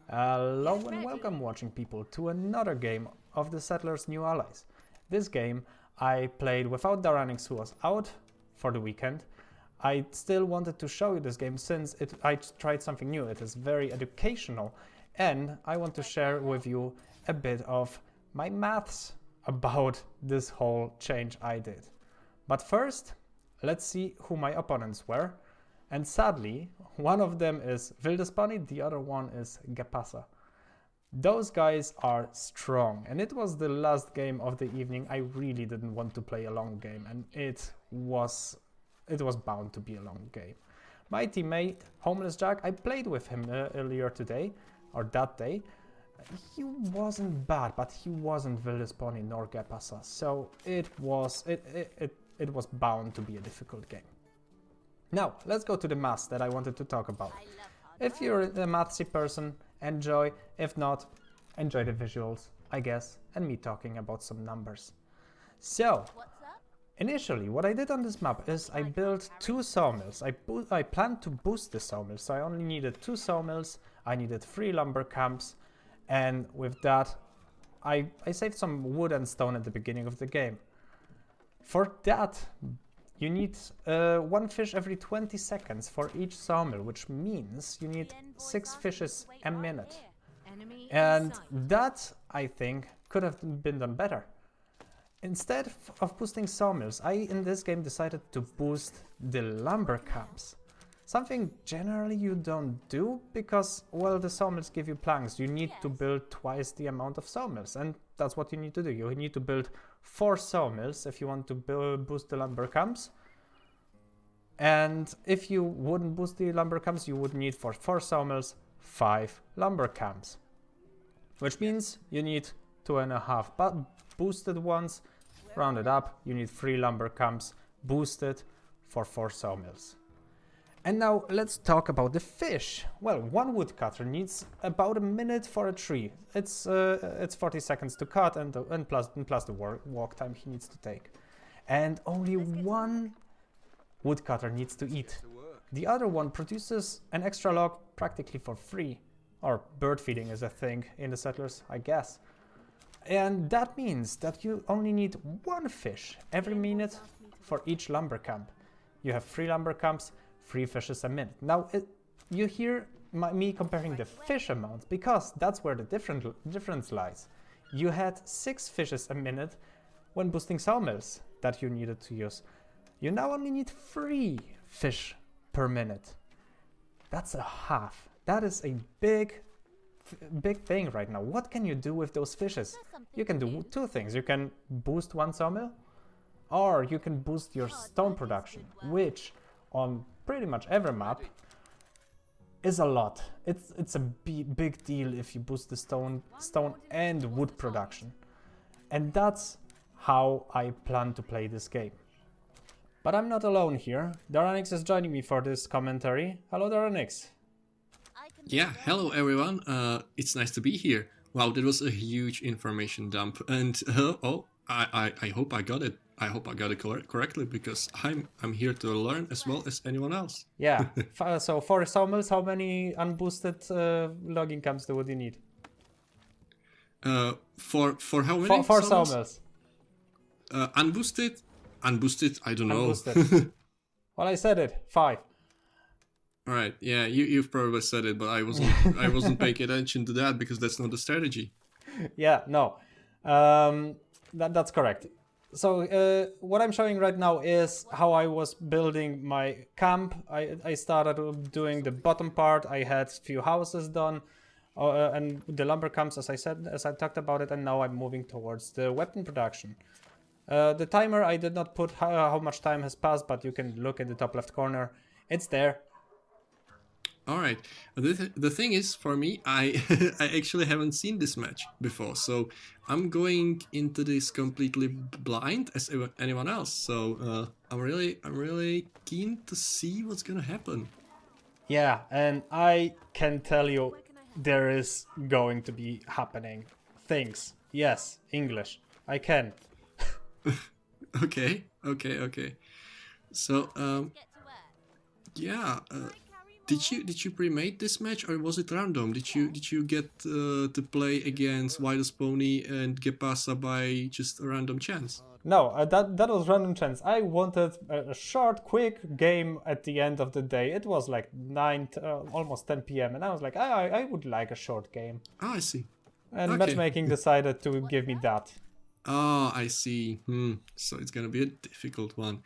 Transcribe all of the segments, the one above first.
Hello and welcome, watching people, to another game of the Settlers' New Allies. This game I played without Daranix, who was out for the weekend. I still wanted to show you this game since I tried something new. It is very educational, and I want to share with you a bit of my maths about this whole change I did. But first, let's see who my opponents were. And sadly, one of them is Wildespani, the other one is Gepasa. Those guys are strong, and it was the last game of the evening. I really didn't want to play a long game, and it was bound to be a long game. My teammate, Homeless Jack, I played with him earlier today, or that day. He wasn't bad, but he wasn't Wildespani nor Gepasa, so it was bound to be a difficult game. Now, let's go to the maths that I wanted to talk about. If you're a mathsy person, enjoy. If not, enjoy the visuals, I guess, and me talking about some numbers. So, initially, what I did on this map is I built 2 sawmills. I planned to boost the sawmills, so I only needed 2 sawmills, I needed 3 lumber camps, and with that, I saved some wood and stone at the beginning of the game. For that, you need 1 fish every 20 seconds for each sawmill, which means you need 6 fishes a minute. And that, I think, could have been done better. Instead of boosting sawmills, I in this game decided to boost the lumber camps. Something generally you don't do because, well, the sawmills give you planks. You need to build twice the amount of sawmills, and that's what you need to do. You need to build 4 sawmills if you want to boost the lumber camps. And if you wouldn't boost the lumber camps, you would need for 4 sawmills 5 lumber camps, which means you need 2.5 boosted ones. Rounded up, you need 3 lumber camps boosted for 4 sawmills. And now let's talk about the fish. Well, 1 woodcutter needs about a minute for a tree. It's 40 seconds to cut and plus the walk time he needs to take. And only 1 woodcutter needs to eat. The other one produces an extra log practically for free. Or bird feeding is a thing in the Settlers, I guess. And that means that you only need 1 fish every minute for each lumber camp. You have 3 lumber camps, 3 fishes a minute. Now, you hear me comparing the fish amount because that's where the difference lies. You had 6 fishes a minute when boosting sawmills that you needed to use. You now only need 3 fish per minute. That's a half. That is a big thing right now. What can you do with those fishes? You can do 2 things. You can boost 1 sawmill, or you can boost your stone production, which on pretty much every map is a lot. It's a big deal if you boost the stone and wood production. And that's how I plan to play this game. But I'm not alone here. Daranix is joining me for this commentary. Hello, Daranix. Yeah, hello everyone. It's nice to be here. Wow, that was a huge information dump, and I hope I got it. I hope I got it correctly because I'm here to learn as well as anyone else. Yeah. So for sawmills, how many unboosted logging camps would you need? For how many? For sawmills. Unboosted, I don't know. Unboosted. Well, I said it. 5. All right. Yeah, you've probably said it, but I wasn't paying attention to that because that's not the strategy. Yeah. No. That's correct. So what I'm showing right now is how I was building my camp. I started doing the bottom part. I had a few houses done and the lumber camps, as I talked about it, and now I'm moving towards the weapon production. The timer, I did not put how much time has passed, but you can look in the top left corner. It's there. All right. The thing is, for me, I actually haven't seen this match before, so I'm going into this completely blind as anyone else. So I'm really keen to see what's gonna happen. Yeah, and I can tell you there is going to be happening things. Yes, English. I can. Okay. So yeah. Did you pre-mate this match, or was it random? Did you get to play against Wildest Pony and Gepasa by just a random chance? No, that was random chance. I wanted a short, quick game at the end of the day. It was like 9, almost 10 p.m. and I was like, I would like a short game. Ah, I see. And Okay. matchmaking decided to give me that. Oh, I see. So it's gonna be a difficult one.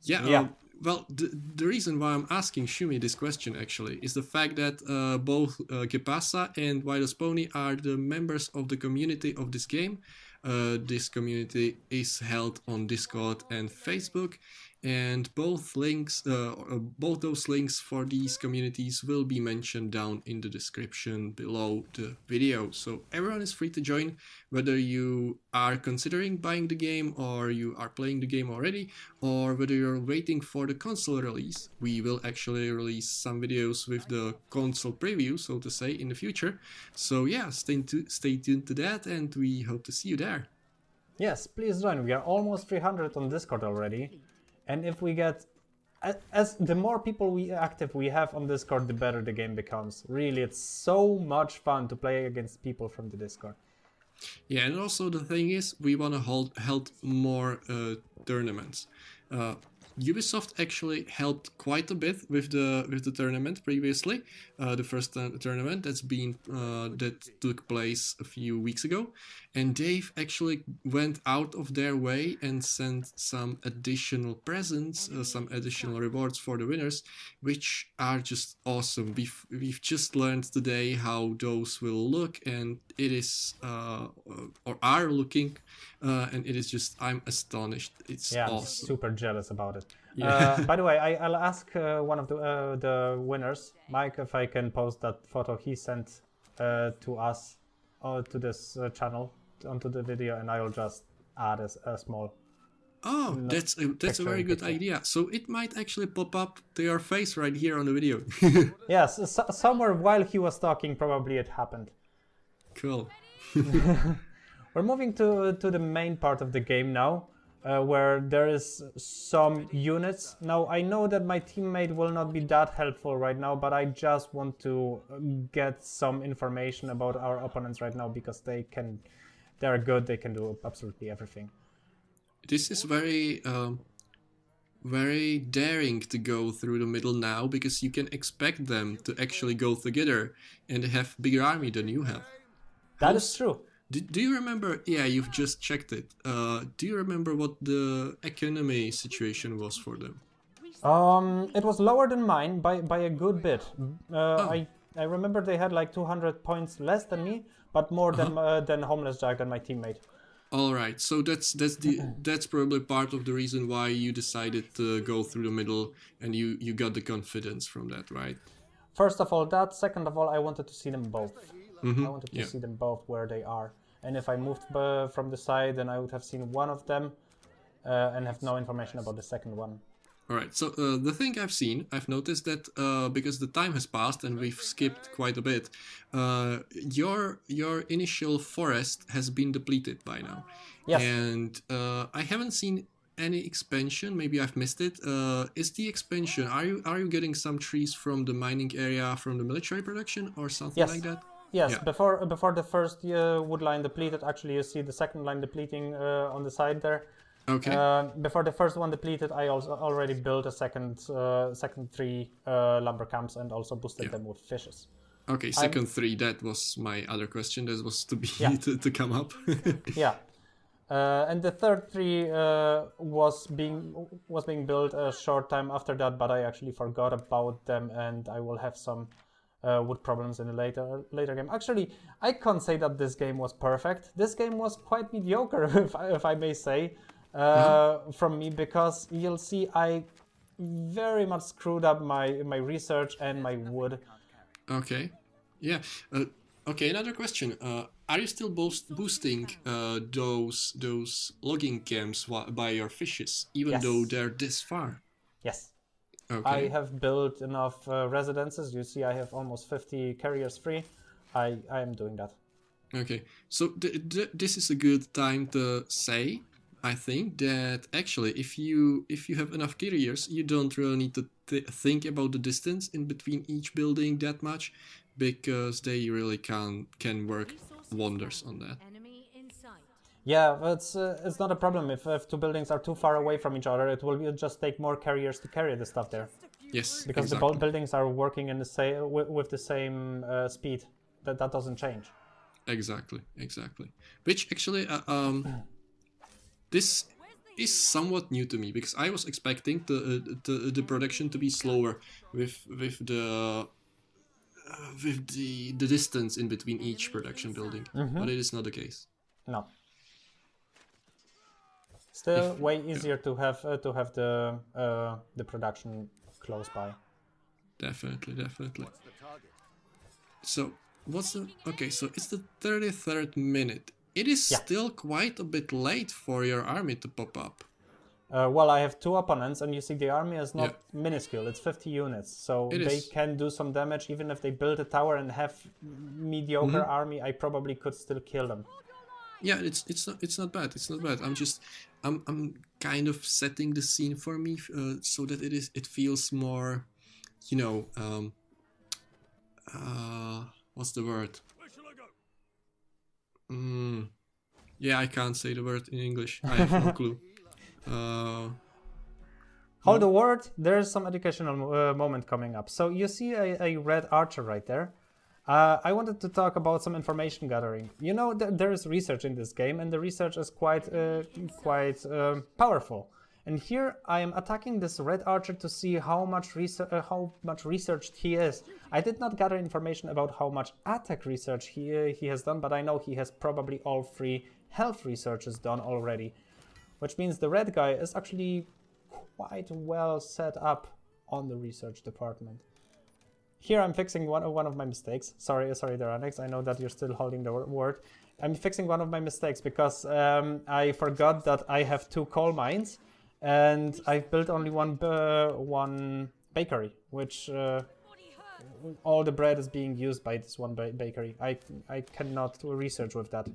Yeah. Yeah. Well, the reason why I'm asking Shumi this question actually is the fact that both Gepasa and Wildest Pony are the members of the community of this game. This community is held on Discord and Facebook, and both those links for these communities will be mentioned down in the description below the video. So everyone is free to join, whether you are considering buying the game or you are playing the game already, or whether you're waiting for the console release. We will actually release some videos with the console preview, so to say, in the future. So yeah, stay tuned to that, and we hope to see you there. Yes, please join. We are almost 300 on Discord already. And if we get, as the more people we have on Discord, the better the game becomes. Really, it's so much fun to play against people from the Discord. Yeah, and also the thing is, we want to hold more tournaments. Ubisoft actually helped quite a bit with the tournament previously. The first tournament that took place a few weeks ago, and they've actually went out of their way and sent some additional presents, some additional rewards for the winners, which are just awesome. We've just learned today how those will look, and it is or are looking, and it is just, I'm astonished. It's awesome. I'm super jealous about it. Yeah. By the way, I'll ask one of the winners, Mike, if I can post that photo he sent to us or to this channel onto the video, and I'll just add a small. Oh, that's a very good idea. So it might actually pop up to your face right here on the video. Yes, somewhere while he was talking, probably it happened. Cool. We're moving to the main part of the game now, where there is some units. Now, I know that my teammate will not be that helpful right now, but I just want to get some information about our opponents right now, because they're good, they can do absolutely everything. This is very daring to go through the middle now, because you can expect them to actually go together and have bigger army than you have. That is true. Do you remember? Yeah, you've just checked it. Do you remember what the economy situation was for them? It was lower than mine by a good bit. I remember they had like 200 points less than me, but more than Homeless Jack, than my teammate. All right, so that's probably part of the reason why you decided to go through the middle, and you got the confidence from that, right? First of all, that. Second of all, I wanted to see them both. Mm-hmm. I wanted to see them both where they are. And if I moved from the side, then I would have seen one of them and have no information about the second one. All right, so the thing I've noticed that because the time has passed and we've skipped quite a bit, your initial forest has been depleted by now. Yes. And I haven't seen any expansion. Maybe I've missed it. Is the expansion? Are you getting some trees from the mining area, from the military production, or something like that? Yes. Yeah. Before the first wood line depleted, actually you see the second line depleting on the side there. Okay. Before the first one depleted, I also already built a second 3 lumber camps and also boosted them with fishes. Okay, second 3. That was my other question. That was to be to come up. Yeah. And the third 3 was being built a short time after that, but I actually forgot about them, and I will have some wood problems in a later game. Actually, I can't say that this game was perfect. This game was quite mediocre, if I may say, from me, because you'll see I very much screwed up my research and my wood. Okay. Yeah. Okay, another question. Are you still boosting those logging camps by your fishes, even though they're this far? Yes. Okay. I have built enough residences. You see, I have almost 50 carriers free. I am doing that. Okay. So this is a good time to say, I think that actually, if you have enough carriers, you don't really need to think about the distance in between each building that much, because they really can work wonders on that. Yeah, it's not a problem if two buildings are too far away from each other. It will just take more carriers to carry the stuff there. Yes, because exactly. the buildings are working in the same with the same speed. That doesn't change. Exactly. Which actually, this is somewhat new to me, because I was expecting the production to be slower with the distance in between each production building, but it is not the case. No. Still, way easier to have the production close by. Definitely. So what's the okay? So it's the 33rd minute. It is still quite a bit late for your army to pop up. Well, I have 2 opponents, and you see the army is not minuscule. It's 50 units, so they can do some damage. Even if they build a tower and have mediocre army, I probably could still kill them. Yeah, it's not bad. It's not bad. I'm kind of setting the scene for me so that it feels more, you know, what's the word? Yeah, I can't say the word in English. I have no clue. Hold the word. There's some educational moment coming up. So you see a red archer right there. I wanted to talk about some information gathering. You know, there is research in this game, and the research is quite powerful. And here I am attacking this red archer to see how much researched he is. I did not gather information about how much attack research he has done, but I know he has probably all 3 health researches done already, which means the red guy is actually quite well set up on the research department. Here I'm fixing one of my mistakes. Sorry, Daranix, I know that you're still holding the word. I'm fixing one of my mistakes because I forgot that I have 2 coal mines, and I've built only one bakery, which all the bread is being used by this one bakery. I cannot research with that,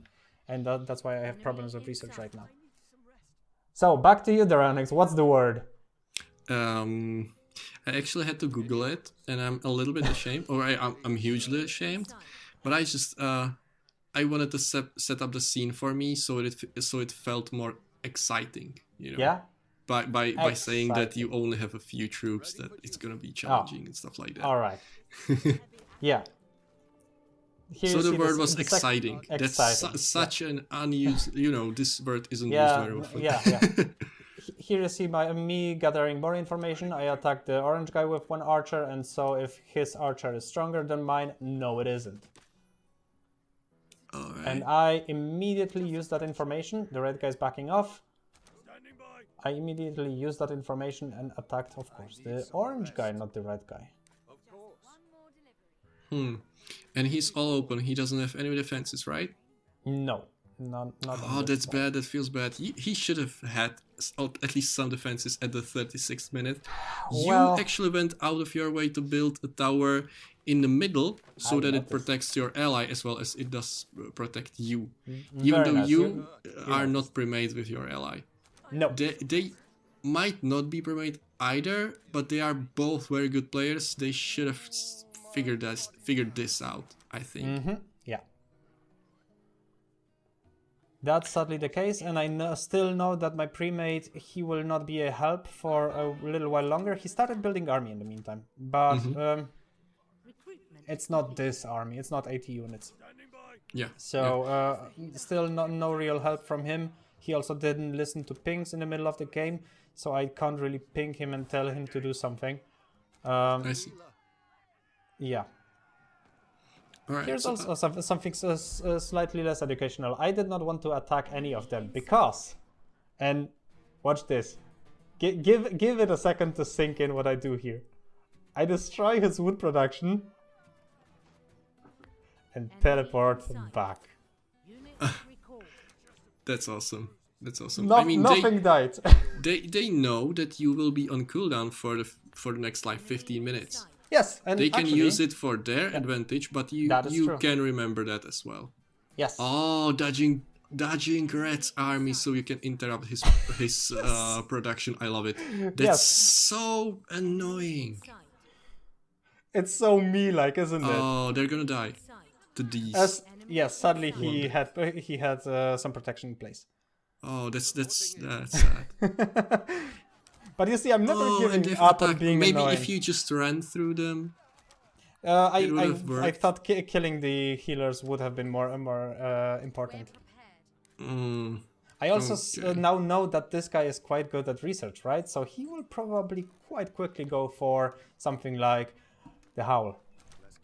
and that's why I have problems with research right now. So back to you, Daranix. What's the word? I actually had to Google it, and I'm a little bit ashamed, or I'm hugely ashamed. But I just I wanted to set up the scene for me so it felt more exciting, you know. Yeah. By saying that you only have a few troops, that it's gonna be challenging and stuff like that. All right. Yeah. Here so the word was exciting. That's such an unused. You know, this word isn't used very often. Yeah. Here you see me gathering more information. I attacked the orange guy with 1 archer, and so if his archer is stronger than mine, no, it isn't. All right. And I immediately use that information. The red guy's backing off. I immediately used that information and attacked, of course, the orange guy, not the red guy. And he's all open. He doesn't have any defenses, right? No. Not oh, that's bad. That feels bad. He should have had at least some defenses at the 36th minute. Well, you actually went out of your way to build a tower in the middle so that it protects your ally as well as it does protect you. Even though you are not pre-made with your ally. No. They might not be pre-made either, but they are both very good players. They should have figured this out, I think. Yeah. That's sadly the case, and I still know that my pre-made, he will not be a help for a little while longer. He started building army in the meantime, but it's not this army, it's not 80 units. Yeah. So still no real help from him. He also didn't listen to pings in the middle of the game, so I can't really ping him and tell him to do something. I see. Yeah. Right, here's also something slightly less educational. I did not want to attack any of them because, and watch this, give it a second to sink in what I do here. I destroy his wood production and teleport back. That's awesome. That's awesome. Nothing died. they know that you will be on cooldown for the next like 15 minutes. Yes, and they can use it for their advantage, but you can remember that as well. Yes. Oh, dodging dodging Red's army so you can interrupt his production. I love it. That's Yes. so annoying. It's so me-like, isn't it? Oh, they're gonna die to these. Yes, sadly he had some protection in place. Oh, that's sad. But you see, I'm never And giving they've up on attacked. being Maybe annoying. if you just ran through them. I thought killing the healers would have been more important. I also now know that this guy is quite good at research, right? So he will probably quite quickly go for something like the Howl.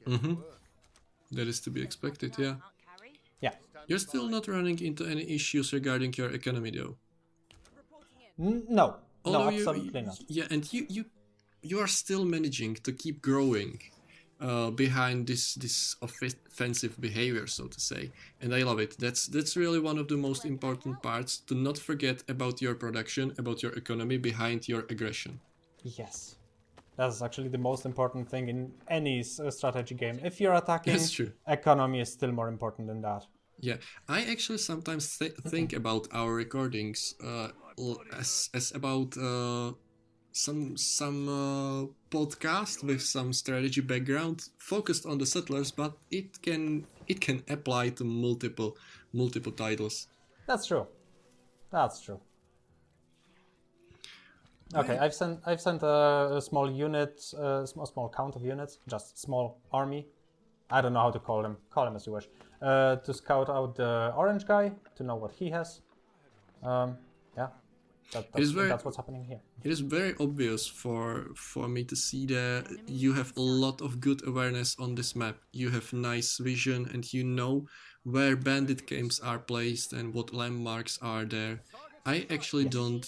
That is to be expected, yeah. Yeah. You're still not running into any issues regarding your economy, though. No. Although No, absolutely not. Yeah, and you are still managing to keep growing behind this offensive behavior, so to say, and I love it. That's really one of the most important parts. To not forget about your production, about your economy behind your aggression. Yes. That's actually the most important thing in any strategy game. If you're attacking, That's true. Economy is still more important than that. Yeah, I actually sometimes think about our recordings as about some podcast with some strategy background focused on the settlers, but it can apply to multiple titles. That's true. That's true. Okay, I've sent a small unit, small count of units, just small army. I don't know how to call them. Call them as you wish. To scout out the orange guy to know what he has. Yeah, that's what's happening here. It is very obvious for me to see that you have a lot of good awareness on this map. You have nice vision and you know where bandit camps are placed and what landmarks are there. I actually don't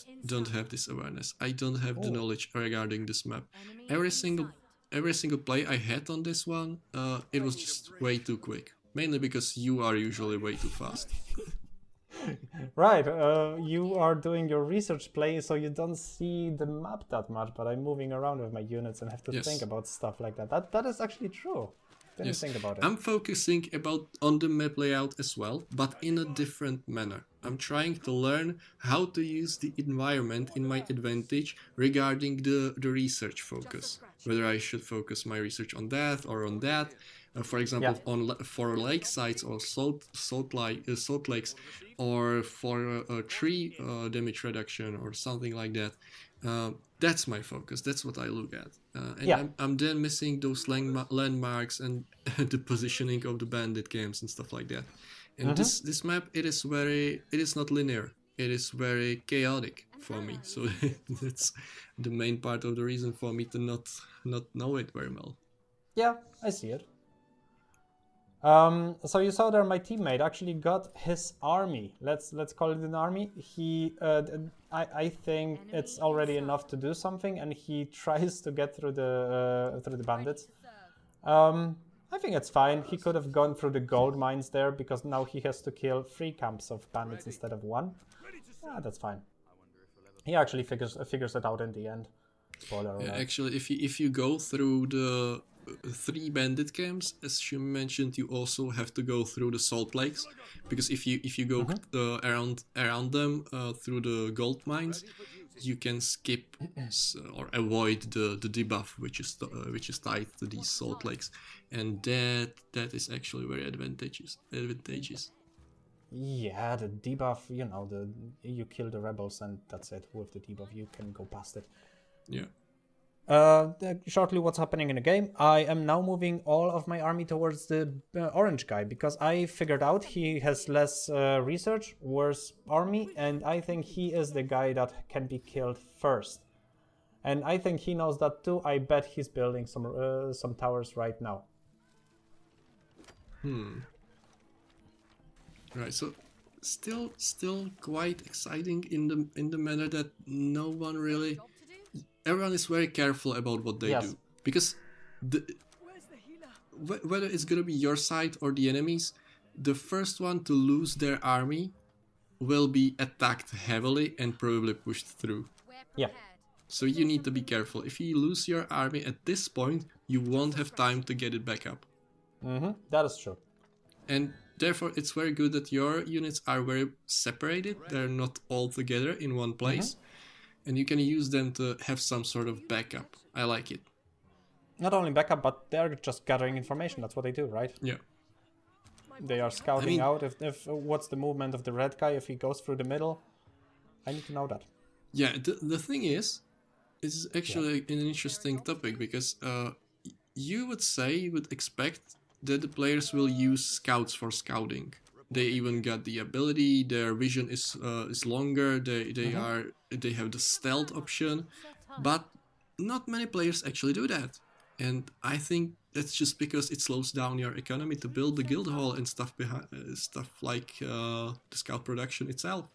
have this awareness. I don't have the knowledge regarding this map. Every single play I had on this one, it was just way too quick. Mainly because you are usually way too fast. Right, you are doing your research play, so you don't see the map that much, but I'm moving around with my units and have to think about stuff like that. That is actually true. Didn't think about it. I'm focusing on the map layout as well, but in a different manner. I'm trying to learn how to use the environment in my advantage regarding the research focus. Whether I should focus my research on that or on that. For example, for lake sites or salt lakes, or for tree damage reduction or something like that. That's my focus. That's what I look at. I'm then missing those landmarks and the positioning of the bandit camps and stuff like that. And this map, it is not linear. It is very chaotic for me. So that's the main part of the reason for me to not know it very well. Yeah, I see it. So you saw there my teammate actually got his army. Let's call it an army. He, I think it's already enough to do something, and he tries to get through the bandits. I think it's fine. He could have gone through the gold mines there because now he has to kill 3 camps of bandits instead of 1. Yeah, that's fine. He actually figures it out in the end. Spoiler alert. Actually, if you go through the 3 bandit camps, as you mentioned, you also have to go through the salt lakes, because if you go around them through the gold mines, you can skip or avoid the debuff which is tied to these salt lakes, and that is actually very advantageous. Yeah, the debuff, you kill the rebels and that's it. With the debuff you can go past it. Yeah. Shortly, what's happening in the game? I am now moving all of my army towards the orange guy because I figured out he has less research, worse army, and I think he is the guy that can be killed first. And I think he knows that too. I bet he's building some towers right now. Right. So, still quite exciting in the manner that no one really. Everyone is very careful about what they do, because whether it's gonna be your side or the enemies, the first one to lose their army will be attacked heavily and probably pushed through. Yeah. So you need to be careful. If you lose your army at this point, you won't have time to get it back up. That is true. And therefore it's very good that your units are very separated. They're not all together in one place. And you can use them to have some sort of backup. I like it. Not only backup, but they're just gathering information. That's what they do, right? Yeah. They are scouting out if what's the movement of the red guy, if he goes through the middle. I need to know that. Yeah, the thing is actually an interesting topic, because you would expect that the players will use scouts for scouting. They even got the ability. Their vision is longer. They have the stealth option, but not many players actually do that. And I think that's just because it slows down your economy to build the guild hall and stuff like the scout production itself.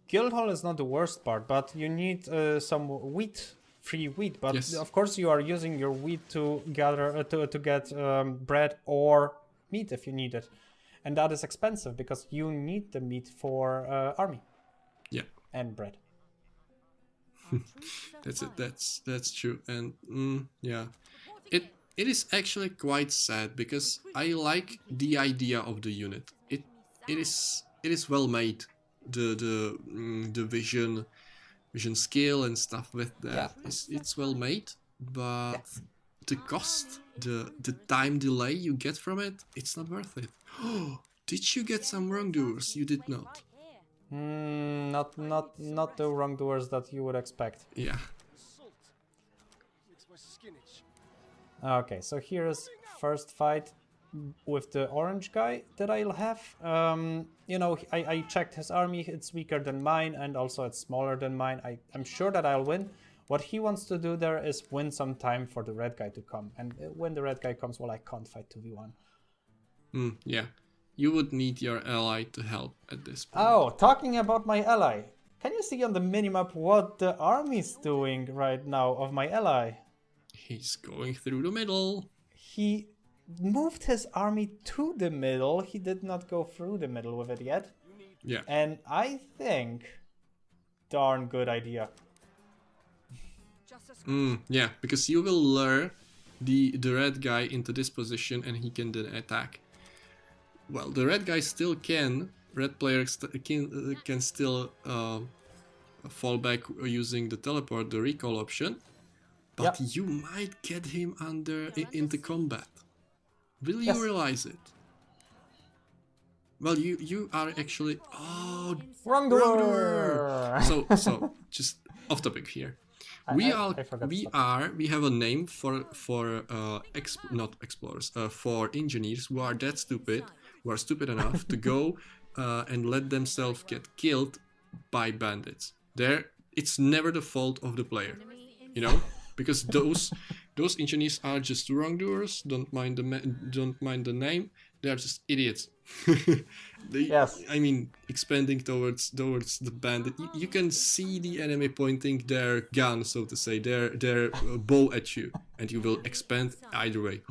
Guild hall is not the worst part, but you need some wheat, free wheat. But Yes. of course, you are using your wheat to gather to get bread or meat if you need it, and that is expensive because you need the meat for army. Yeah, and bread. that's it. That's true. And yeah, it is actually quite sad because I like the idea of the unit. It is well made. The vision skill and stuff with that it's well made, but the cost, the time delay you get from it, it's not worth it. Did you get some wrongdoers? You did not. Not the wrongdoers that you would expect. Yeah. Okay, so here's first fight with the orange guy that I'll have. You know, I checked his army. It's weaker than mine, and also it's smaller than mine. I'm sure that I'll win. What he wants to do there is win some time for the red guy to come. And when the red guy comes, well, I can't fight 2v1. Yeah. You would need your ally to help at this point. Oh, talking about my ally. Can you see on the minimap what the army's doing right now of my ally? He's going through the middle. He moved his army to the middle. He did not go through the middle with it yet. Yeah. And I think, darn good idea. Yeah, because you will lure the red guy into this position and he can then attack. Well, the red guy still can. Red player can still fall back using the teleport, the recall option. But you might get him into combat. Will you realize it? Well, you are actually wrongdoer. So just off topic here. We have a name for not explorers, for engineers who are that stupid, who are stupid enough to go and let themselves get killed by bandits. It's never the fault of the player, you know, because those engineers are just wrongdoers. Don't mind the name. They are just idiots. I mean, expanding towards the bandit. You can see the enemy pointing their gun, so to say, their bow at you, and you will expand either way.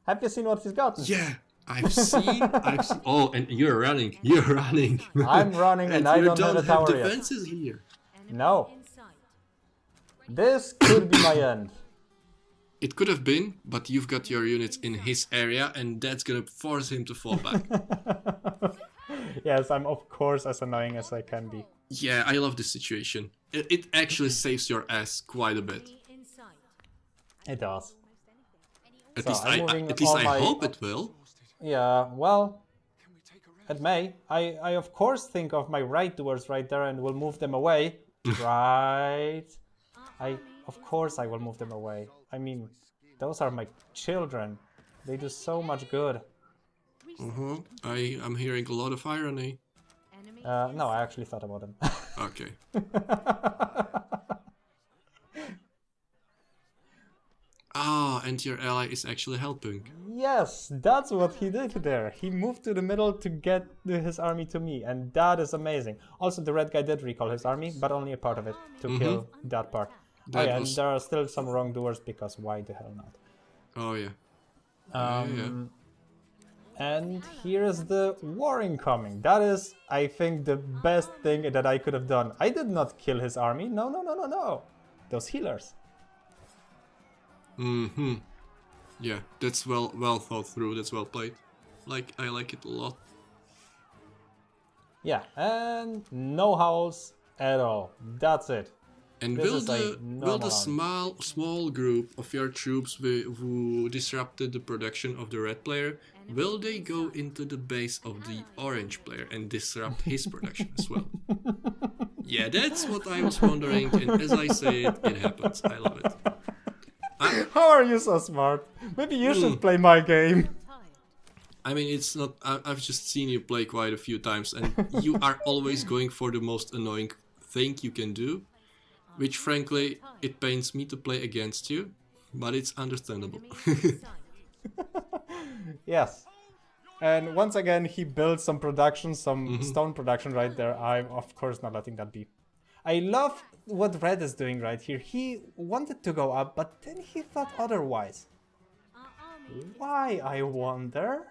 Have you seen what he's got? Yeah, I've seen. Oh, and you're running. I'm running, and I don't have a tower yet. Defenses here. No. This could be my end. It could have been, but you've got your units in his area, and that's gonna force him to fall back. Yes, I'm of course as annoying as I can be. Yeah, I love this situation. It actually saves your ass quite a bit. It does. At least I hope it will. Yeah, well, it may. I of course think of my Wrongdoers right there and will move them away. Right. Of course I will move them away. I mean, those are my children. They do so much good. I'm hearing a lot of irony. No, I actually thought about them. Okay. And your ally is actually helping. Yes, that's what he did there. He moved to the middle to get his army to me, and that is amazing. Also, the red guy did recall his army, but only a part of it to kill that part. And there are still some wrongdoers because why the hell not? Oh yeah. And here's the war incoming. That is, I think, the best thing that I could have done. I did not kill his army. No. Those healers. Yeah, that's well thought through. That's well played. I like it a lot. Yeah, and no howls at all. That's it. And This will is a the normal army. small group of your troops who disrupted the production of the red player, will they go into the base of the orange player and disrupt his production as well? Yeah, that's what I was wondering, and as I say it, it happens. I love it. How are you so smart? Maybe you should play my game. I mean, it's not. I've just seen you play quite a few times, and you are always going for the most annoying thing you can do, which frankly, it pains me to play against you, but it's understandable. Yes. And once again, he built some production, some stone production right there. I'm, of course, not letting that be. I love what Red is doing right here. He wanted to go up, but then he thought otherwise. Why, I wonder?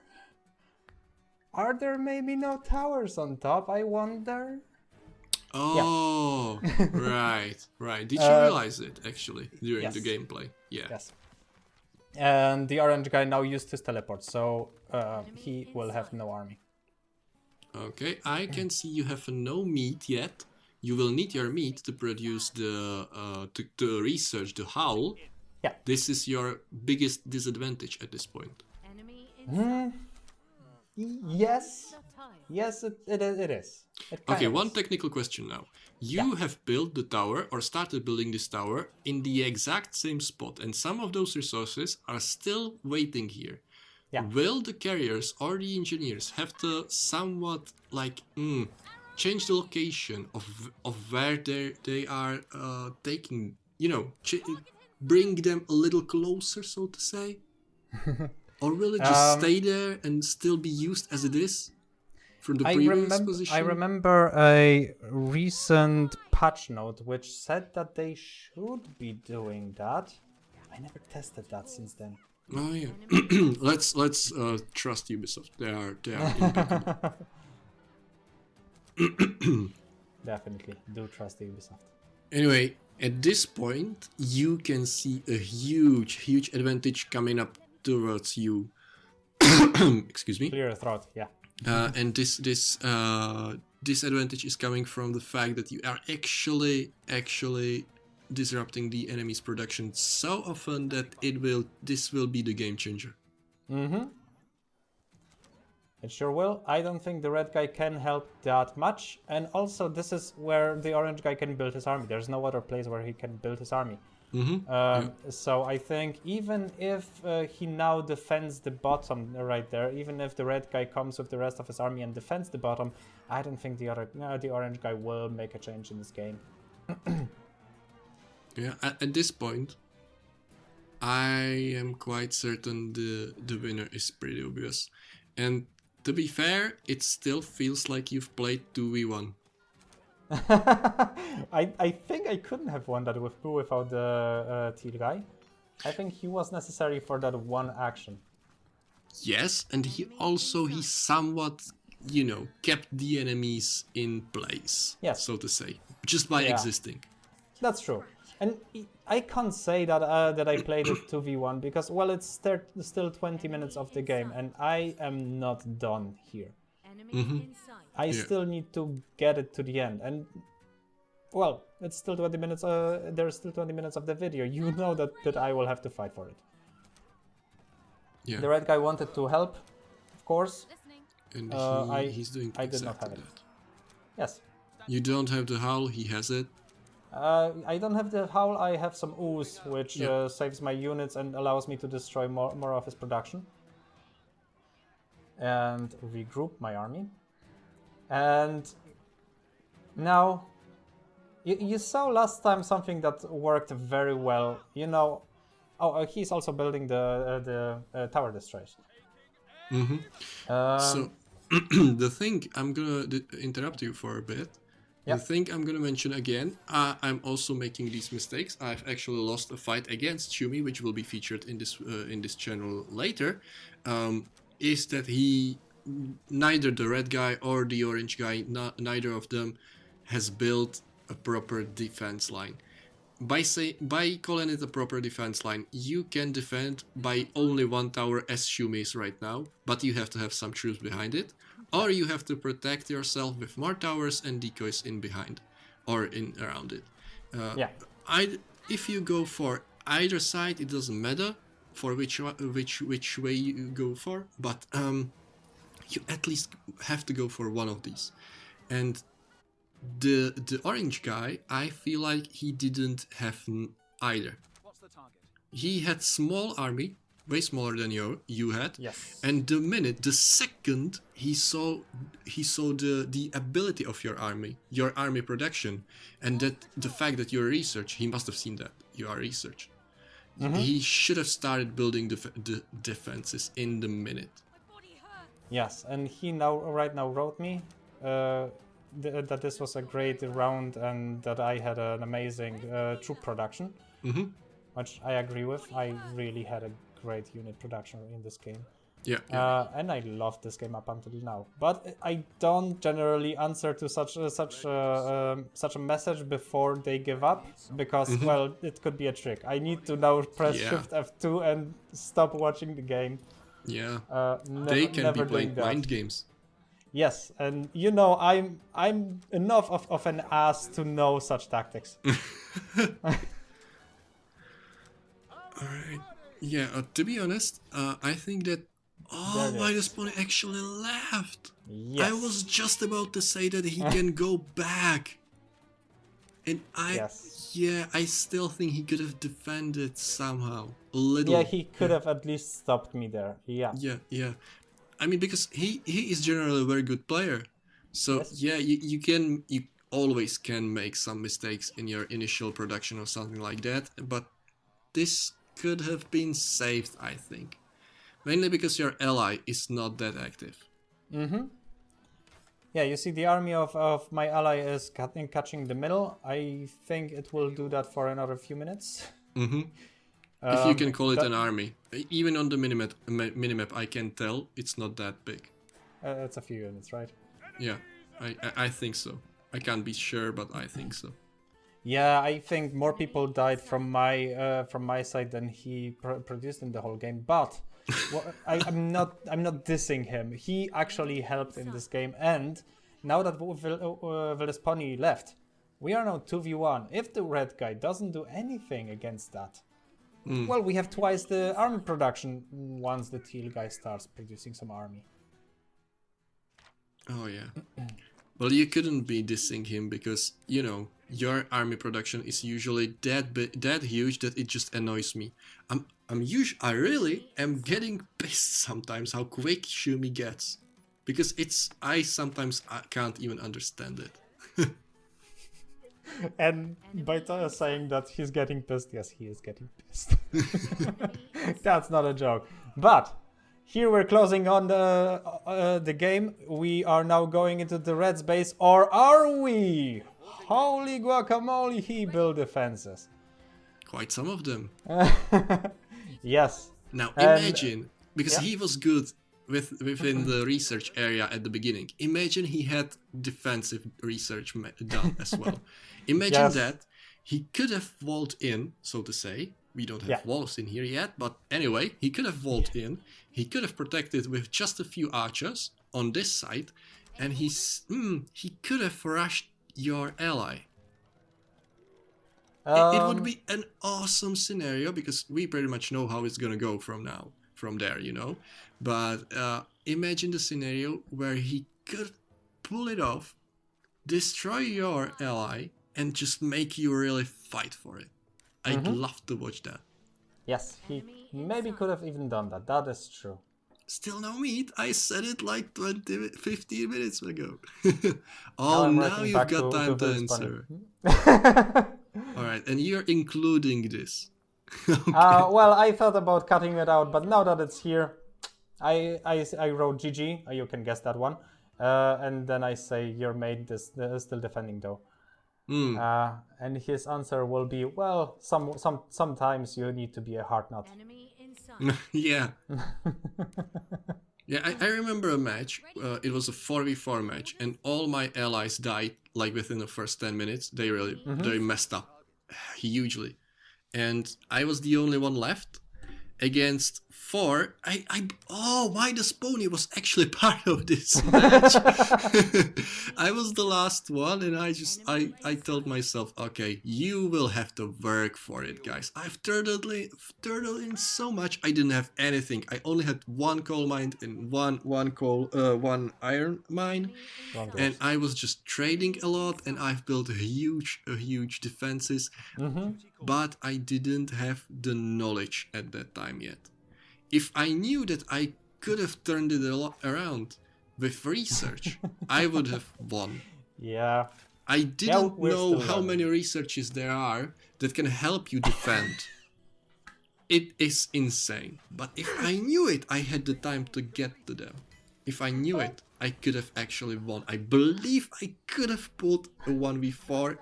Are there maybe no towers on top, I wonder? Oh, right. Did you realize it, actually, during the gameplay? Yeah. Yes. And the orange guy now used his teleport, so he will have no army. Okay, I can see you have no meat yet. You will need your meat to produce the to research the howl. Yeah. This is your biggest disadvantage at this point. Yes. Yes, it is. Okay, one technical question now. You have built the tower or started building this tower in the exact same spot, and some of those resources are still waiting here. Yeah. Will the carriers or the engineers have to somewhat like change the location of where they are taking, bring them a little closer, so to say? Or will it just stay there and still be used as it is from the previous position? I remember a recent patch note which said that they should be doing that. I never tested that since then. Oh yeah, let's trust Ubisoft. They are impeccable. Definitely do trust Ubisoft. Anyway, at this point, you can see a huge advantage coming up towards you. Excuse me. Clear throat, yeah. And this advantage is coming from the fact that you are actually disrupting the enemy's production so often that this will be the game changer. It sure will. I don't think the red guy can help that much, and also this is where the orange guy can build his army. There's no other place where he can build his army. So I think even if he now defends the bottom right there, even if the red guy comes with the rest of his army and defends the bottom, I don't think the orange guy will make a change in this game. Yeah, at this point, I am quite certain the winner is pretty obvious. And to be fair, it still feels like you've played 2v1. I think I couldn't have won that with Boo without the teal guy. I think he was necessary for that one action. Yes, and he somewhat, kept the enemies in place, so to say, just by existing. That's true. And I can't say that that I played it 2v1 because, well, it's still 20 minutes of the game and I am not done here. I still need to get it to the end, and well, it's still 20 minutes. There's still 20 minutes of the video. You know that I will have to fight for it. Yeah. The red guy wanted to help, of course. And he's doing I did not have exactly it. that. Yes. You don't have the howl, he has it. I don't have the howl. I have some ooze, which saves my units and allows me to destroy more of his production. And regroup my army. And now, you saw last time something that worked very well. He's also building the tower destroyers. So, the thing, I'm gonna interrupt you for a bit. Yep. The thing I'm gonna mention again, I'm also making these mistakes. I've actually lost a fight against Shumi, which will be featured in this channel later. Is that neither the red guy or the orange guy, neither of them has built a proper defense line. By calling it a proper defense line, you can defend by only one tower as Shumi is right now, but you have to have some troops behind it. or you have to protect yourself with more towers and decoys in behind or in around it. Yeah. If you go for either side, it doesn't matter for which way you go for, but you at least have to go for one of these. And the orange guy, I feel like he didn't have either. What's the target? He had small army, way smaller than you had. Yes. And the second he saw the ability of your army production, and that the fact that you're research, he must have seen that you are research. He should have started building the defenses in the minute. Yes, and he right now wrote me that this was a great round and that I had an amazing troop production, which I agree with. I really had a great unit production in this game. Yeah. And I loved this game up until now. But I don't generally answer to such a message before they give up, because well, it could be a trick. I need to now press Shift F2 and stop watching the game. Yeah. They can be playing mind games. Yes, and you know I'm enough of an ass to know such tactics. Alright. Yeah, to be honest, I think that Midas Pony actually left. Yes. I was just about to say that he can go back. And I still think he could have defended somehow. A little. Yeah, he could have at least stopped me there. Yeah. Yeah. I mean, because he is generally a very good player. So you always can make some mistakes in your initial production or something like that. But this could have been saved, I think. Mainly because your ally is not that active. Yeah, you see the army of my ally is catching the middle. I think it will do that for another few minutes. If you can call it an army. Even on the minimap, I can tell it's not that big. It's a few units, right? Yeah, I think so. I can't be sure, but I think so. Yeah, I think more people died from my side than he produced in the whole game. But I'm not dissing him. He actually helped in this game, and now that Valdesponi left, we are now 2v1. If the red guy doesn't do anything against that, well, we have twice the army production once the teal guy starts producing some army. Oh yeah. Well, you couldn't be dissing him because, you know, your army production is usually that huge that it just annoys me. I really am getting pissed sometimes how quick Shumi gets, because I sometimes can't even understand it. And by saying that he's getting pissed, yes, he is getting pissed. That's not a joke. But here we're closing on the game. We are now going into the red base, or are we? Holy guacamole, he built defenses. Quite some of them. Yes. Now imagine, because he was good within the research area at the beginning. Imagine he had defensive research done as well. Imagine that he could have walled in, so to say. We don't have walls in here yet, but anyway, he could have walled in. He could have protected with just a few archers on this side, and he could have rushed your ally. It would be an awesome scenario, because we pretty much know how it's gonna go from there, you know. But imagine the scenario where he could pull it off, destroy your ally, and just make you really fight for it. I'd love to watch that. Yes, he maybe could have even done that. That is true. Still no meat. I said it like 15 minutes ago. Now you've got time to answer. Alright, and you're including this. Okay. Well, I thought about cutting it out, but now that it's here, I wrote GG. You can guess that one. And then I say your mate is still defending though. And his answer will be, well, sometimes you need to be a hard nut. Yeah. Yeah, I remember a match. It was a 4v4 match, and all my allies died like within the first 10 minutes. They really they messed up hugely, and I was the only one left against 4, oh, why the pony was actually part of this match. I was the last one, and I told myself, okay, you will have to work for it, guys. I've turtled in so much. I didn't have anything. I only had 1 coal mine and one iron mine, and I was just trading a lot, and I've built huge defenses, but I didn't have the knowledge at that time yet. If I knew that I could have turned it around with research, I would have won. Yeah. I didn't know how many researches there are that can help you defend. It is insane. But if I knew it, I had the time to get to them. If I knew it, I could have actually won. I believe I could have pulled a 1v4,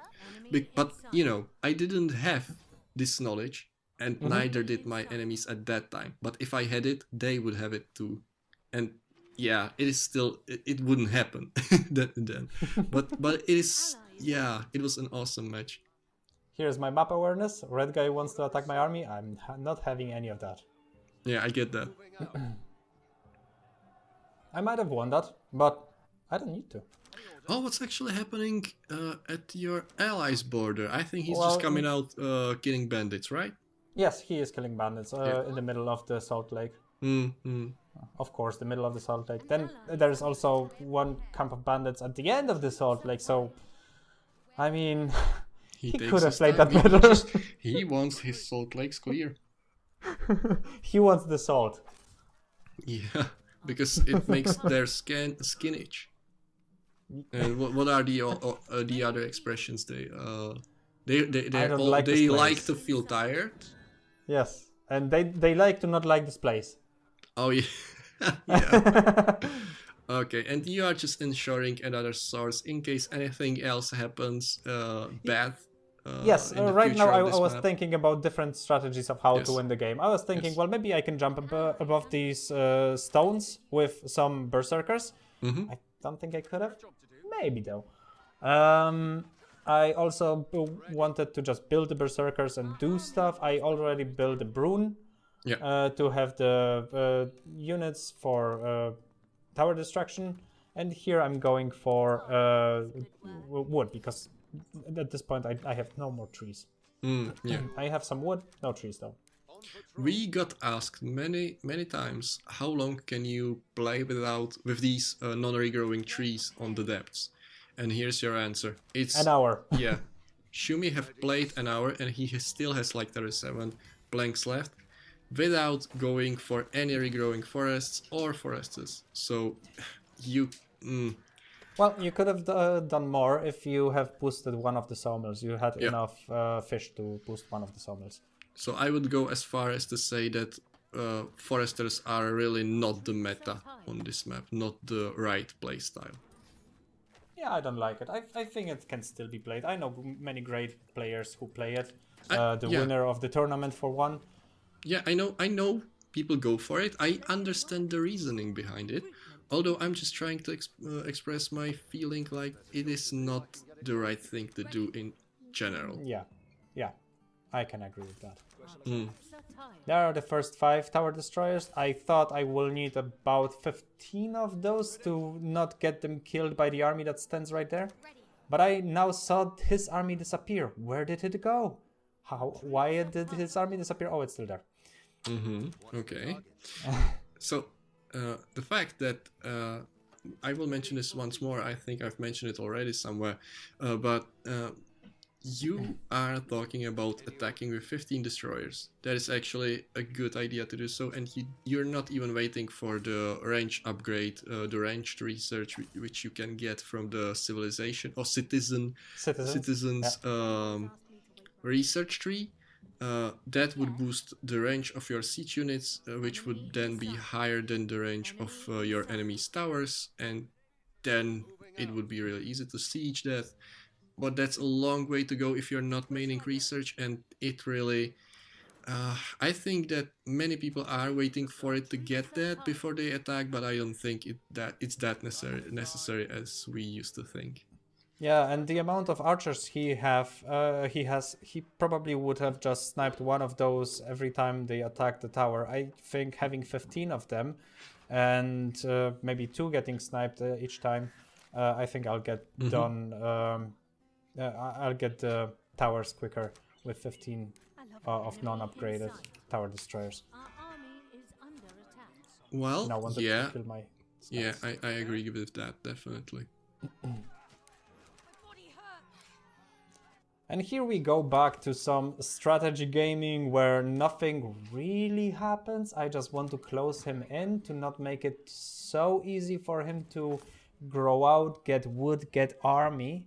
but you know, I didn't have this knowledge. And neither did my enemies at that time. But if I had it, they would have it too. And yeah, it is still, it wouldn't happen then. But it is, yeah, it was an awesome match. Here's my map awareness. Red guy wants to attack my army. I'm not having any of that. Yeah, I get that. I might have won that, but I don't need to. Oh, what's actually happening at your allies' border? I think he's just coming out killing bandits, right? Yes, he is killing bandits in the middle of the Salt Lake. Of course, the middle of the Salt Lake. Then there's also 1 camp of bandits at the end of the Salt Lake, so... I mean... he could have played that better. He wants his Salt Lakes clear. He wants the salt. Yeah, because it makes their skin itch. And what are the other expressions? They like to feel tired. Yes, and they like to not like this place. Oh yeah, yeah. Okay, and you are just ensuring another source in case anything else happens bad. Yes, right now I was thinking about different strategies of how to win the game. I was thinking, well, maybe I can jump above these stones with some berserkers. I don't think I could have. Maybe though. I also wanted to just build the berserkers and do stuff. I already built a Brune to have the units for tower destruction. And here I'm going for wood, because at this point I have no more trees. Yeah. I have some wood, no trees though. We got asked many times, how long can you play with these non-regrowing trees on the depths? And here's your answer. It's an hour. Yeah. Shumi have played an hour and he still has like 37 blanks left without going for any regrowing forests or forests. So you... Well, you could have done more if you have boosted one of the sawmills. You had enough fish to boost one of the sawmills. So I would go as far as to say that foresters are really not the meta on this map, not the right playstyle. Yeah, I don't like it. I think it can still be played. I know many great players who play it. The winner of the tournament for one. Yeah, I know people go for it. I understand the reasoning behind it. Although I'm just trying to express my feeling like it is not the right thing to do in general. Yeah, I can agree with that. There are the first 5 tower destroyers. I thought I will need about 15 of those to not get them killed by the army that stands right there. But I now saw his army disappear. Where did it go? Why did his army disappear? Oh, it's still there. Okay. So... the fact that I will mention this once more, I think I've mentioned it already somewhere, but you are talking about attacking with 15 destroyers. That is actually a good idea to do so, and you're not even waiting for the range upgrade, the ranged research which you can get from the civilization or citizens research tree. That would boost the range of your siege units, which would then be higher than the range of your enemy's towers, and then it would be really easy to siege that. But that's a long way to go if you're not maining research, and it really... I think that many people are waiting for it to get that before they attack, but I don't think it's that necessary as we used to think. Yeah, and the amount of archers he probably would have just sniped one of those every time they attack the tower. I think having 15 of them, and maybe 2 getting sniped each time, I think I'll get done. I'll get the towers quicker with 15 of non-upgraded tower destroyers. Well, Now wanted yeah, to kill my yeah, scouts. I agree with that, definitely. And here we go back to some strategy gaming where nothing really happens. I just want to close him in to not make it so easy for him to grow out, get wood, get army.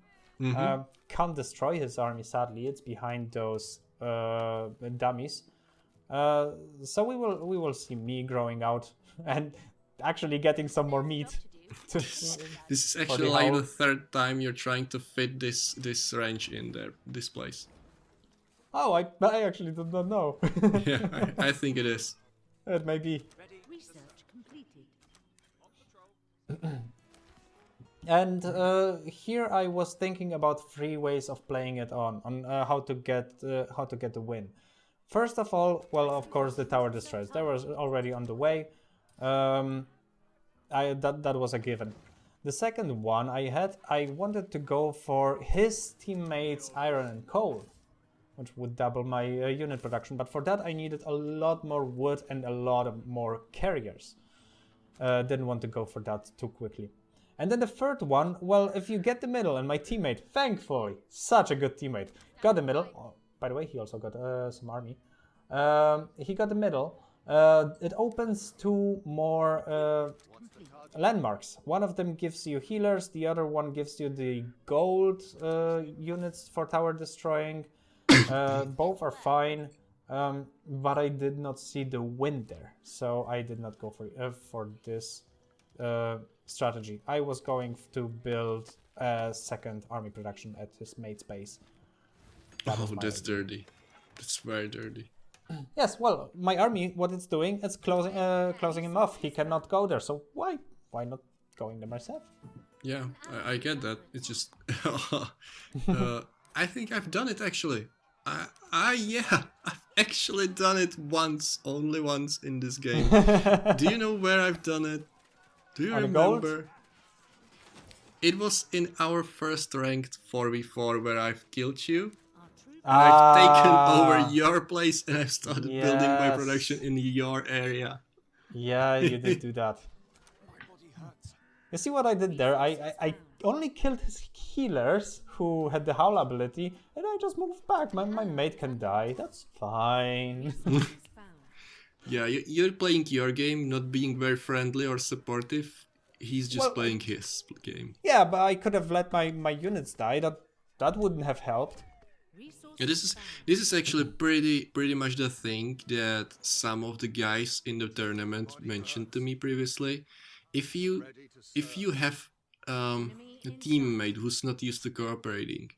Can't destroy his army, sadly. It's behind those dummies. So we will see me growing out and actually getting some more meat. This is actually like the 3rd time you're trying to fit this range in there, this place. Oh, I actually did not know. Yeah, I think it is. It may be. Research completed. And here I was thinking about 3 ways of playing it on how to get the win. First of all, well, of course, the tower destroys. That was already on the way. That was a given. The second one I wanted to go for his teammates iron and coal, which would double my unit production. But for that I needed a lot more wood and a lot more carriers. Didn't want to go for that too quickly. And then the third one, well, if you get the middle, and my teammate, thankfully, such a good teammate, got the middle. Oh, by the way, he also got some army. He got the middle. It opens 2 more landmarks. One of them gives you healers, the other one gives you the gold units for tower destroying. Both are fine, but I did not see the win there, so I did not go for this strategy. I was going to build a second army production at his mate's base. That's dirty. That's very dirty. Yes, well, my army, what it's doing, it's closing him off. He cannot go there, so why not going there myself? Yeah, I get that. It's just I think I've done it actually. Yeah, I've actually done it once, only once in this game. Do you know where I've done it? Do you remember? It was in our first ranked 4v4 where I've killed you. I've taken over your place and I've started building my production in your area. Yeah, you did do that. You see what I did there? I only killed his healers who had the howl ability, and I just moved back. My mate can die. That's fine. Yeah, you're playing your game, not being very friendly or supportive. He's just playing his game. Yeah, but I could have let my units die. That wouldn't have helped. Yeah, this is actually pretty much the thing that some of the guys in the tournament mentioned to me previously. If you have a teammate who's not used to cooperating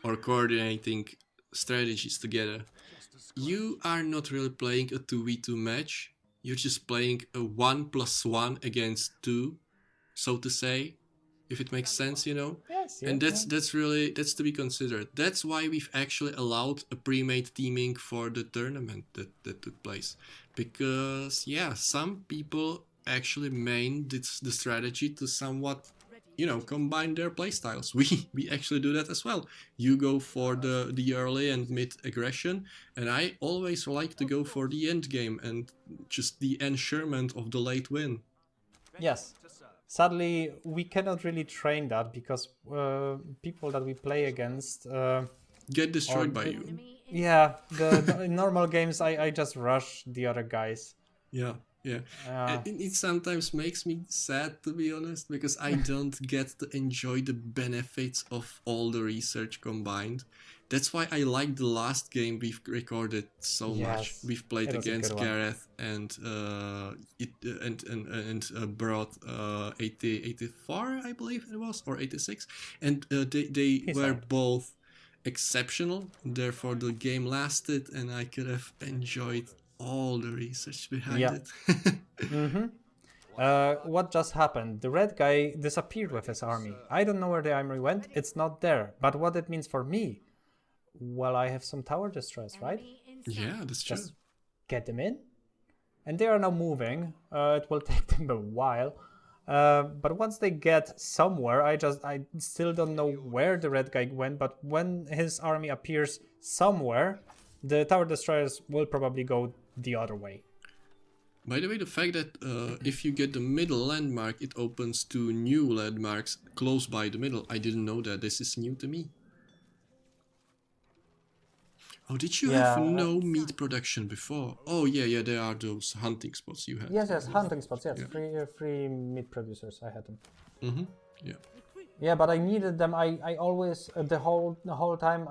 or coordinating strategies together, you are not really playing a 2v2 match. You're just playing a 1+1 against 2, so to say, if it makes sense, you know. Yes, yeah, and that's to be considered. That's why we've actually allowed a pre-made teaming for the tournament that took place, because yeah, some people actually main the strategy to somewhat, you know, combine their playstyles. We actually do that as well. You go for the early and mid aggression, and I always like to go for the end game and just the ensurement of the late win. Yes. Sadly, we cannot really train that because people that we play against get destroyed by you. Yeah, the normal games, I just rush the other guys. Yeah. It sometimes makes me sad, to be honest, because I don't get to enjoy the benefits of all the research combined. That's why I like the last game we've recorded so much. We've played against Gareth and brought 84, I believe it was, or 86, and they were both exceptional. Therefore, the game lasted, and I could have enjoyed all the research behind it. What just happened? The red guy disappeared with his army. I don't know where the army went. It's not there. But what it means for me? Well, I have some tower destroyers, right? Yeah, that's true. Just get them in. And they are now moving. It will take them a while. But once they get somewhere, I still don't know where the red guy went. But when his army appears somewhere, the tower destroyers will probably go the other way. By the way, the fact that if you get the middle landmark, it opens to new landmarks close by the middle. I didn't know that. This is new to me. Oh, did you have no meat production before? Oh, yeah, there are those hunting spots you had. Yes, hunting spots, yes. Free meat producers, I had them. Mm-hmm, yeah. Yeah, but I needed them. I always, the whole time,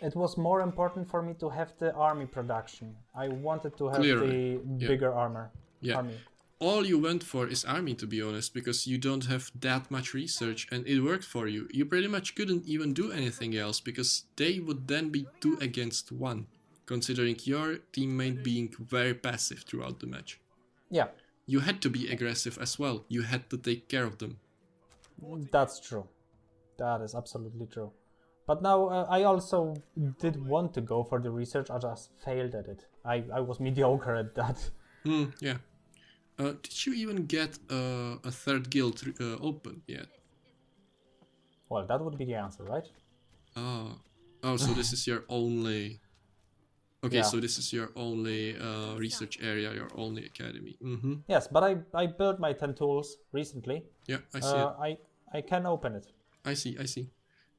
it was more important for me to have the army production. I wanted to have the bigger army. All you went for is army, to be honest, because you don't have that much research, and it worked for you. You pretty much couldn't even do anything else, because they would then be 2 against 1, considering your teammate being very passive throughout the match. Yeah. You had to be aggressive as well. You had to take care of them. That's true. That is absolutely true. But now I also did want to go for the research, I just failed at it. I was mediocre at that. Yeah. Did you even get a third guild open yet? Well, that would be the answer, right? Oh, so this is your only... Okay, Yeah. so this is your only research area, your only academy. Mm-hmm. Yes, but I built my 10 tools recently. Yeah, I see it. I can open it. I see.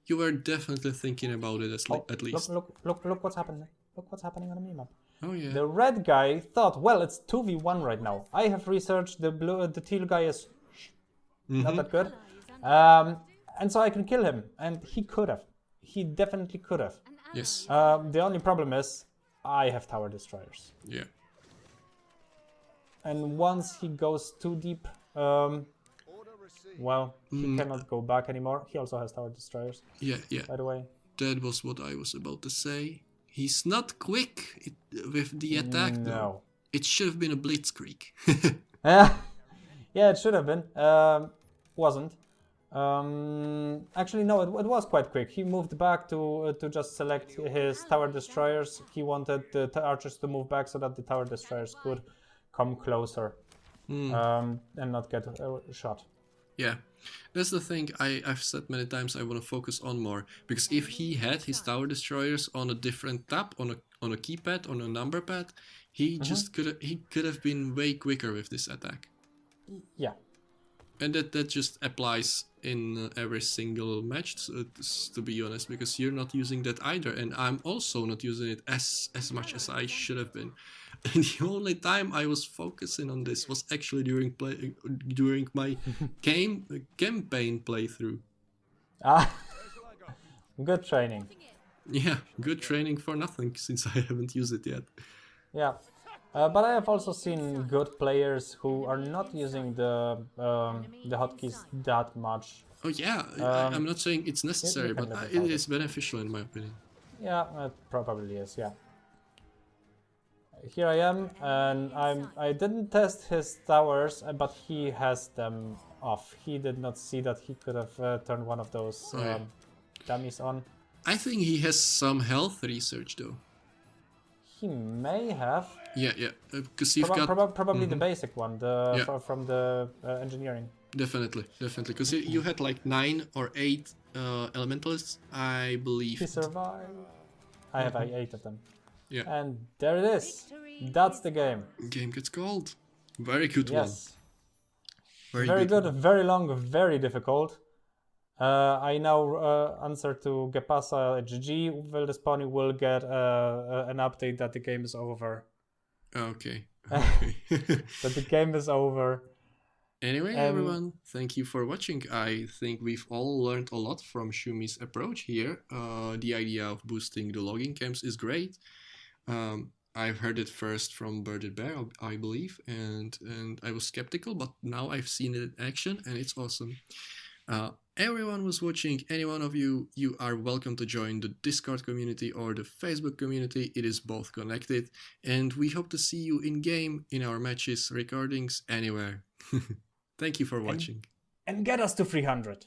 You were definitely thinking about it at least. Look what's happening. Look what's happening on the minimap. Oh yeah. The red guy thought, well, it's 2v1 right now. I have researched the teal guy is not that good. And so I can kill him. And he could have. He definitely could have. Yes. The only problem is I have tower destroyers. Yeah. And once he goes too deep, well, he cannot go back anymore. He also has tower destroyers. Yeah. By the way. That was what I was about to say. He's not quick with the attack, No. though. It should have been a blitzkrieg. Yeah, it should have been. Wasn't. Actually, no, it was quite quick. He moved back to just select his tower destroyers. He wanted the archers to move back so that the tower destroyers could come closer and not get shot. Yeah, that's the thing I've said many times I want to focus on more. Because if he had his tower destroyers on a different tab, on a keypad, on a number pad, he just could have been way quicker with this attack. Yeah. And that just applies in every single match, to be honest, because you're not using that either, and I'm also not using it as much as I should have been. And the only time I was focusing on this was actually during my campaign playthrough. Good training. Yeah, good training for nothing, since I haven't used it yet. Yeah. But I have also seen good players who are not using the hotkeys that much. Oh yeah, I'm not saying it's necessary, but it is beneficial in my opinion. Yeah, it probably is, yeah. Here I am, and I didn't test his towers, but he has them off. He did not see that he could have turned one of those dummies on. I think he has some health research though. He may have. Yeah, because you've got... Probably the basic one, from the engineering. Definitely, because you had like 9 or 8 elementalists, I believe. He survived. I have 8 of them. Yeah. And there it is. That's the game. Game gets called. Very good one. Yes. Very good, very long, very difficult. I now answer to Gepasa GG. Vildesponi will get an update that the game is over. Okay. That the game is over. Anyway, everyone, thank you for watching. I think we've all learned a lot from Shumi's approach here. The idea of boosting the logging camps is great. I've heard it first from Birded Bear, I believe, and I was skeptical, but now I've seen it in action, and it's awesome. everyone who's watching, any one of you, you are welcome to join the Discord community or the Facebook community. It is both connected, and we hope to see you in-game, in our matches, recordings, anywhere. Thank you for watching. And get us to 300.